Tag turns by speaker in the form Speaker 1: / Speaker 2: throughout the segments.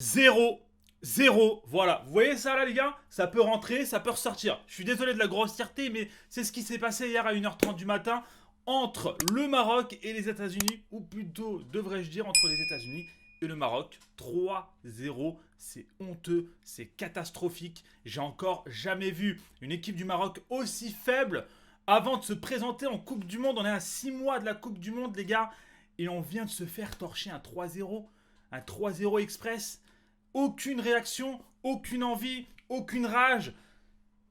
Speaker 1: 0, 0, voilà. Vous voyez ça là les gars? Ça peut rentrer, ça peut ressortir. Je suis désolé de la grossièreté, mais c'est ce qui s'est passé hier à 1h30 du matin entre le Maroc et les États-Unis, ou plutôt devrais-je dire entre les États-Unis et le Maroc. 3-0, c'est honteux, c'est catastrophique. J'ai encore jamais vu une équipe du Maroc aussi faible avant de se présenter en Coupe du Monde. On est à 6 mois de la Coupe du Monde les gars, et on vient de se faire torcher un 3-0. Un 3-0 express. Aucune réaction, aucune envie, aucune rage,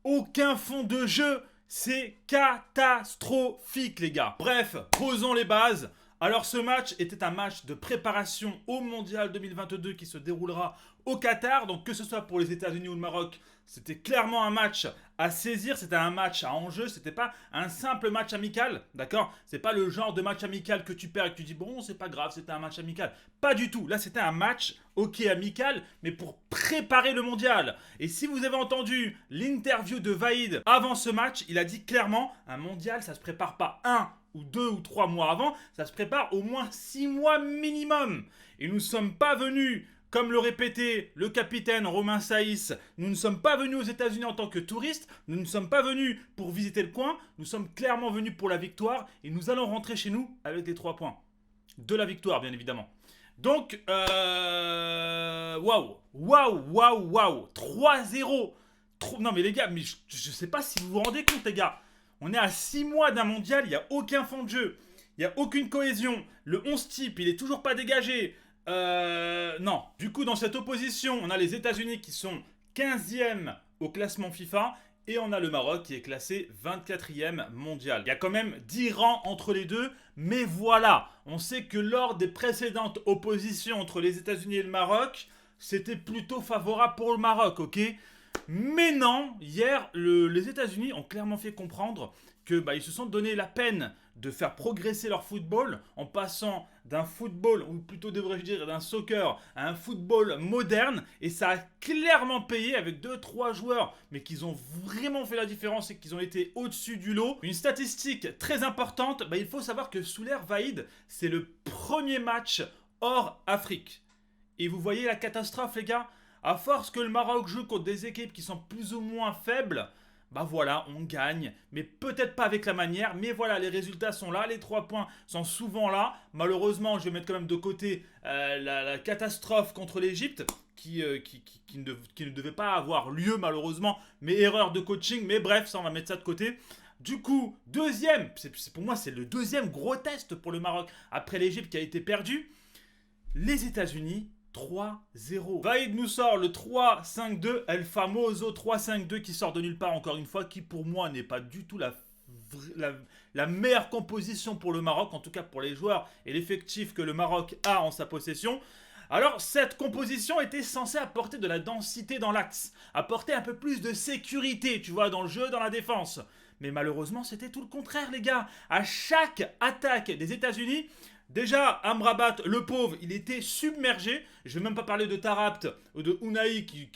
Speaker 1: aucun fond de jeu. C'est catastrophique, les gars. Bref, posons les bases. Alors, ce match était un match de préparation au Mondial 2022 qui se déroulera au Qatar. Donc, que ce soit pour les États-Unis ou le Maroc, c'était clairement un match à saisir. C'était un match à enjeu. C'était pas un simple match amical, d'accord? C'est pas le genre de match amical que tu perds et que tu dis bon, c'est pas grave, c'était un match amical. Pas du tout. Là, c'était un match, ok, amical, mais pour préparer le Mondial. Et si vous avez entendu l'interview de Vaïd avant ce match, il a dit clairement un Mondial, ça se prépare pas un ou 2 ou 3 mois avant, ça se prépare au moins 6 mois minimum. Et nous ne sommes pas venus, comme le répétait le capitaine Romain Saïs, nous ne sommes pas venus aux États-Unis en tant que touristes, nous ne sommes pas venus pour visiter le coin, nous sommes clairement venus pour la victoire et nous allons rentrer chez nous avec les 3 points. De la victoire, bien évidemment. Donc, waouh, waouh, waouh, waouh, 3-0. Non mais les gars, mais je sais pas si vous vous rendez compte les gars. On est à 6 mois d'un mondial, il n'y a aucun fond de jeu. Il n'y a aucune cohésion. Le 11 type, il est toujours pas dégagé. Non. Du coup, dans cette opposition, on a les États-Unis qui sont 15e au classement FIFA. Et on a le Maroc qui est classé 24e mondial. Il y a quand même 10 rangs entre les deux. Mais voilà, on sait que lors des précédentes oppositions entre les États-Unis et le Maroc, c'était plutôt favorable pour le Maroc, ok? Mais non, hier, les États-Unis ont clairement fait comprendre que ils se sont donné la peine de faire progresser leur football en passant d'un football, ou plutôt devrais-je dire d'un soccer, à un football moderne. Et ça a clairement payé avec 2-3 joueurs, mais qu'ils ont vraiment fait la différence et qu'ils ont été au-dessus du lot. Une statistique très importante, il faut savoir que sous l'ère Vaïd, c'est le premier match hors Afrique. Et vous voyez la catastrophe, les gars? À force que le Maroc joue contre des équipes qui sont plus ou moins faibles, voilà, on gagne. Mais peut-être pas avec la manière, mais voilà, les résultats sont là, les 3 points sont souvent là. Malheureusement, je vais mettre quand même de côté la catastrophe contre l'Égypte, qui ne devait pas avoir lieu malheureusement, mais erreur de coaching, mais bref, ça on va mettre ça de côté. Du coup, deuxième, pour moi c'est le deuxième gros test pour le Maroc, après l'Égypte qui a été perdu, les États-Unis 3-0. Vaïd nous sort le 3-5-2, El Famoso 3-5-2 qui sort de nulle part encore une fois, qui pour moi n'est pas du tout la meilleure composition pour le Maroc, en tout cas pour les joueurs et l'effectif que le Maroc a en sa possession. Alors cette composition était censée apporter de la densité dans l'axe, apporter un peu plus de sécurité, tu vois, dans le jeu, dans la défense. Mais malheureusement, c'était tout le contraire, les gars. À chaque attaque des États-Unis, déjà, Amrabat, le pauvre, il était submergé. Je ne vais même pas parler de Tarabt ou de Unai qui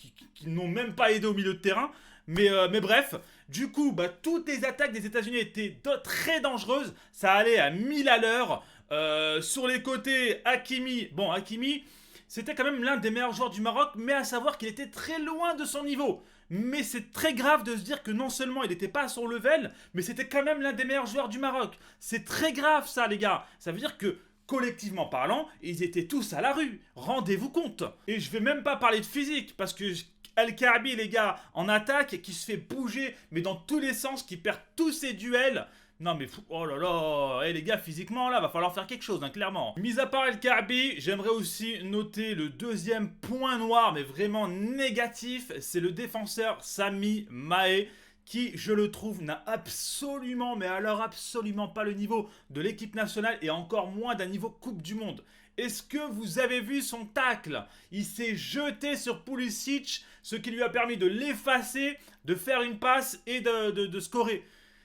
Speaker 1: n'ont même pas aidé au milieu de terrain. Mais bref, du coup, toutes les attaques des États-Unis étaient très dangereuses. Ça allait à 1000 à l'heure. Sur les côtés, Hakimi. Bon, Hakimi, c'était quand même l'un des meilleurs joueurs du Maroc, mais à savoir qu'il était très loin de son niveau. Mais c'est très grave de se dire que non seulement il n'était pas à son level, mais c'était quand même l'un des meilleurs joueurs du Maroc. C'est très grave ça, les gars. Ça veut dire que, collectivement parlant, ils étaient tous à la rue. Rendez-vous compte. Et je vais même pas parler de physique, parce que El-Kaabi, les gars, en attaque, qui se fait bouger, mais dans tous les sens, qui perd tous ses duels. Non mais oh là là, les gars, physiquement là, va falloir faire quelque chose, clairement. Mis à part El Kaabi, j'aimerais aussi noter le deuxième point noir, mais vraiment négatif, c'est le défenseur Sami Mahé, qui, je le trouve, n'a absolument, mais alors absolument pas le niveau de l'équipe nationale et encore moins d'un niveau Coupe du Monde. Est-ce que vous avez vu son tacle? Il s'est jeté sur Pulisic, ce qui lui a permis de l'effacer, de faire une passe et de scorer.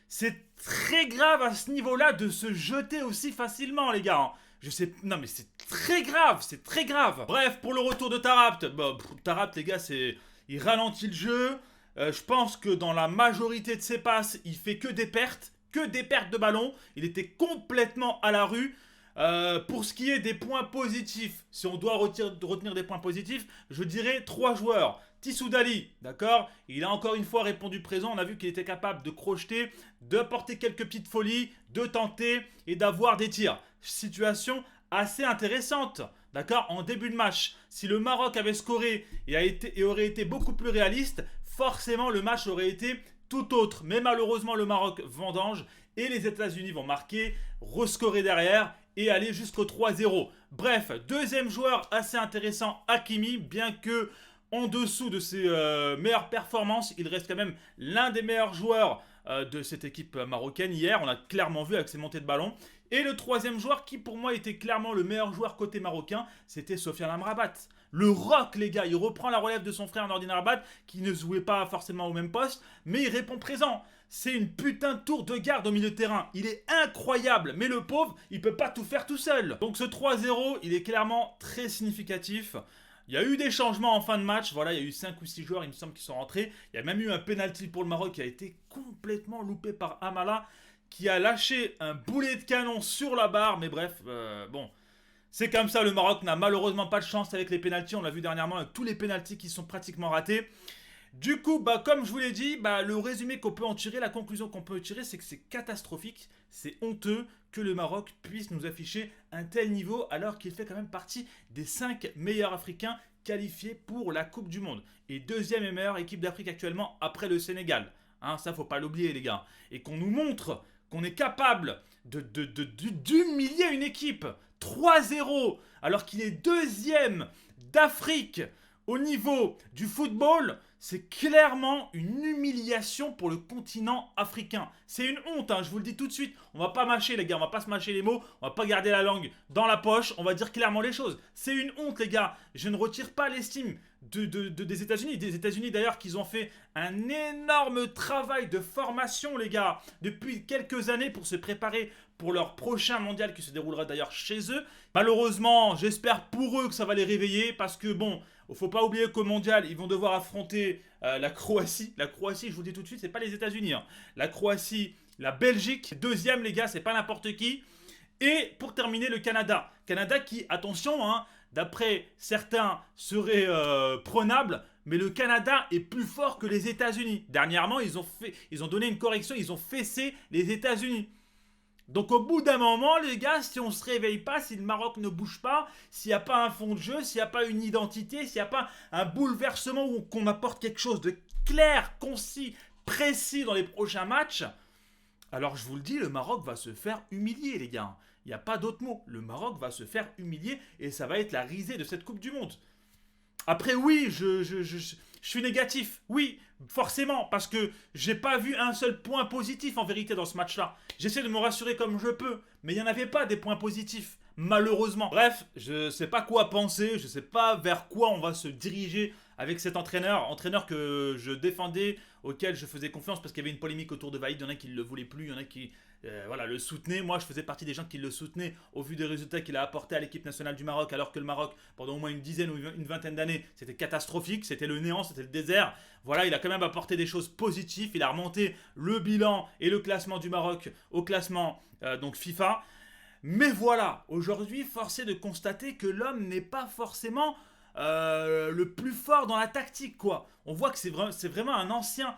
Speaker 1: C'est très grave à ce niveau-là de se jeter aussi facilement, les gars. Je sais, non mais c'est très grave, c'est très grave. Bref, pour le retour de Tarabt, Tarabt, les gars, il ralentit le jeu. Je pense que dans la majorité de ses passes, il fait que des pertes de ballon. Il était complètement à la rue. Pour ce qui est des points positifs, si on doit retenir des points positifs, je dirais 3 joueurs. Tissou Dali, d'accord? Il a encore une fois répondu présent. On a vu qu'il était capable de crocheter, d'apporter quelques petites folies, de tenter et d'avoir des tirs. Situation assez intéressante, d'accord? En début de match, si le Maroc avait scoré et aurait été beaucoup plus réaliste, forcément le match aurait été tout autre. Mais malheureusement, le Maroc vendange et les États-Unis vont marquer, rescorer derrière et aller jusqu'au 3-0. Bref, deuxième joueur assez intéressant, Hakimi, bien que en dessous de ses meilleures performances, il reste quand même l'un des meilleurs joueurs de cette équipe marocaine hier. On l'a clairement vu avec ses montées de ballon. Et le troisième joueur qui pour moi était clairement le meilleur joueur côté marocain, c'était Sofiane Amrabat. Le rock les gars, il reprend la relève de son frère Nordin Amrabat qui ne jouait pas forcément au même poste, mais il répond présent. C'est une putain de tour de garde au milieu de terrain. Il est incroyable, mais le pauvre, il peut pas tout faire tout seul. Donc ce 3-0, il est clairement très significatif. Il y a eu des changements en fin de match. Voilà, il y a eu 5 ou 6 joueurs, il me semble, qui sont rentrés. Il y a même eu un penalty pour le Maroc qui a été complètement loupé par Amala, qui a lâché un boulet de canon sur la barre. Mais bref, bon, c'est comme ça. Le Maroc n'a malheureusement pas de chance avec les pénaltys. On l'a vu dernièrement avec tous les pénaltys qui sont pratiquement ratés. Du coup, comme je vous l'ai dit, le résumé qu'on peut en tirer, la conclusion qu'on peut tirer, c'est que c'est catastrophique, c'est honteux que le Maroc puisse nous afficher un tel niveau alors qu'il fait quand même partie des 5 meilleurs Africains qualifiés pour la Coupe du Monde. Et deuxième et meilleure équipe d'Afrique actuellement après le Sénégal. Hein, ça, faut pas l'oublier les gars. Et qu'on nous montre qu'on est capable d'humilier une équipe 3-0 alors qu'il est deuxième d'Afrique au niveau du football, c'est clairement une humiliation pour le continent africain. C'est une honte, hein, je vous le dis tout de suite. On va pas mâcher les gars, on va pas se mâcher les mots, on va pas garder la langue dans la poche, on va dire clairement les choses. C'est une honte les gars, je ne retire pas l'estime des États-Unis. Des États-Unis d'ailleurs qu'ils ont fait un énorme travail de formation les gars, depuis quelques années pour se préparer pour leur prochain mondial qui se déroulera d'ailleurs chez eux. Malheureusement, j'espère pour eux que ça va les réveiller parce que bon, faut pas oublier qu'au mondial, ils vont devoir affronter la Croatie. La Croatie, je vous le dis tout de suite, c'est pas les États-Unis. Hein. La Croatie, la Belgique, deuxième les gars, c'est pas n'importe qui. Et pour terminer, le Canada. Canada qui, attention, hein, d'après certains, serait prenable, mais le Canada est plus fort que les États-Unis. Dernièrement, ils ont donné une correction, ils ont fessé les États-Unis. Donc au bout d'un moment, les gars, si on ne se réveille pas, si le Maroc ne bouge pas, s'il n'y a pas un fond de jeu, s'il n'y a pas une identité, s'il n'y a pas un bouleversement où qu'on apporte quelque chose de clair, concis, précis dans les prochains matchs, alors je vous le dis, le Maroc va se faire humilier, les gars. Il n'y a pas d'autre mot. Le Maroc va se faire humilier et ça va être la risée de cette Coupe du Monde. Après, oui, je suis négatif. Oui, forcément, parce que j'ai pas vu un seul point positif en vérité dans ce match-là. J'essaie de me rassurer comme je peux, mais il n'y en avait pas des points positifs, malheureusement. Bref, je sais pas quoi penser, je sais pas vers quoi on va se diriger avec cet entraîneur que je défendais, auquel je faisais confiance parce qu'il y avait une polémique autour de Vaïd. Il y en a qui ne le voulaient plus, il y en a qui le soutenaient. Moi, je faisais partie des gens qui le soutenaient au vu des résultats qu'il a apportés à l'équipe nationale du Maroc, alors que le Maroc, pendant au moins une dizaine ou une vingtaine d'années, c'était catastrophique, c'était le néant, c'était le désert. Voilà, il a quand même apporté des choses positives, il a remonté le bilan et le classement du Maroc au classement donc FIFA. Mais voilà, aujourd'hui, force est de constater que l'homme n'est pas forcément le plus fort dans la tactique, quoi. On voit que c'est vraiment un ancien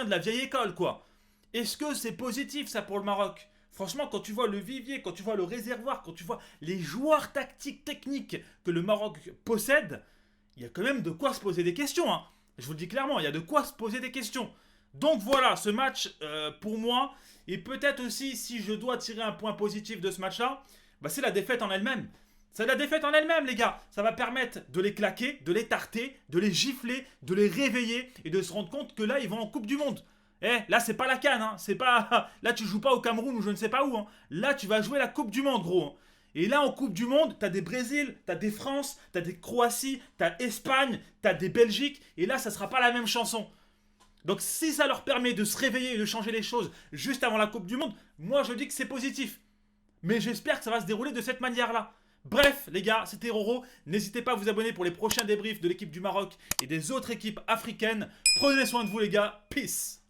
Speaker 1: de la vieille école, quoi. Est-ce que c'est positif, ça, pour le Maroc? Franchement, quand tu vois le vivier, quand tu vois le réservoir, quand tu vois les joueurs tactiques, techniques que le Maroc possède, il y a quand même de quoi se poser des questions, hein. Je vous le dis clairement, il y a de quoi se poser des questions. Donc voilà, ce match, pour moi, et peut-être aussi, si je dois tirer un point positif de ce match-là, c'est la défaite en elle-même. C'est la défaite en elle-même, les gars. Ça va permettre de les claquer, de les tarter, de les gifler, de les réveiller et de se rendre compte que là, ils vont en Coupe du Monde. Là, c'est pas la CAN, hein. C'est pas... Là, tu joues pas au Cameroun ou je ne sais pas où, hein. Là, tu vas jouer la Coupe du Monde, gros. Et là, en Coupe du Monde, t'as des Brésil, t'as des France, t'as des Croatie, t'as Espagne, t'as des Belgique. Et là, ça sera pas la même chanson. Donc, si ça leur permet de se réveiller et de changer les choses juste avant la Coupe du Monde, moi, je dis que c'est positif. Mais j'espère que ça va se dérouler de cette manière-là. Bref, les gars, c'était Roro. N'hésitez pas à vous abonner pour les prochains débriefs de l'équipe du Maroc et des autres équipes africaines. Prenez soin de vous, les gars. Peace.